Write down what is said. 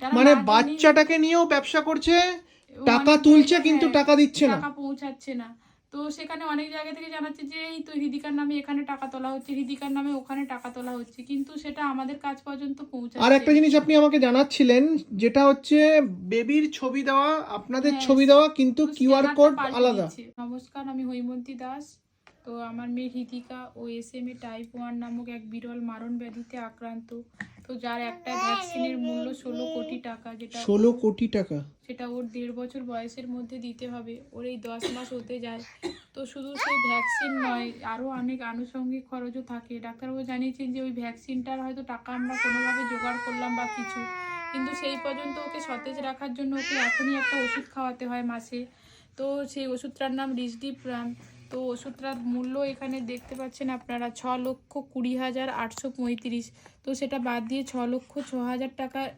মানে বাচ্চাটাকে নিয়েও ব্যবসা করছে, টাকা তুলছে কিন্তু টাকা দিচ্ছে না, টাকা পৌঁছাচ্ছে না। তো সেখানে অনেক জায়গা থেকে জানাচ্ছে যে এই তো হৃদিকার নামে এখানে টাকা তোলা হচ্ছে, হৃদিকার নামে ওখানে টাকা তোলা হচ্ছে, কিন্তু সেটা আমাদের কাছ পর্যন্ত আর পৌঁছাচ্ছে একটা জিনিস আপনি আমাকে জানাচ্ছিলেন, যেটা হচ্ছে বেবির ছবি দেওয়া, আপনাদের হ্যাঁ, ছবি দেওয়া, কিন্তু কিউআর স্ক্যানারটা কোড পাল্টে আলাদা। দিচ্ছে। নমস্কার, আমি হৈমন্তী দাস। তো আমার মেয়ে হৃদিকা ও SMA টাইপ 1 নামক এক বিরল মারণ ব্যাধিতে আক্রান্ত। তো যার একটা ভ্যাকসিনের মূল্য 16 কোটি টাকা, যেটা 16 কোটি টাকা। সেটা ওর 1.5 বছর বয়সের মধ্যে দিতে হবে। ওর এই 10 মাস হতে যায়। তো শুধু সেই ভ্যাকসিন নয়, আরও অনেক আনুষঙ্গিক খরচও থাকে। ডাক্তারবাবু জানিয়েছেন যে ওই ভ্যাকসিনটার হয়তো টাকা আমরা কোনোভাবে জোগাড় করলাম বা কিছু, কিন্তু সেই পর্যন্ত ওকে সতেজ রাখার জন্য ওকে এখনই একটা ওষুধ খাওয়াতে হয় মাসে। তো সেই ওষুধটার নাম রিসডিপ্রাম। তো ওষুধটার মূল্য এখানে দেখতে পাচ্ছেন আপনারা 6,20,835। তো সেটা বাদ দিয়ে 6,06,000 টাকা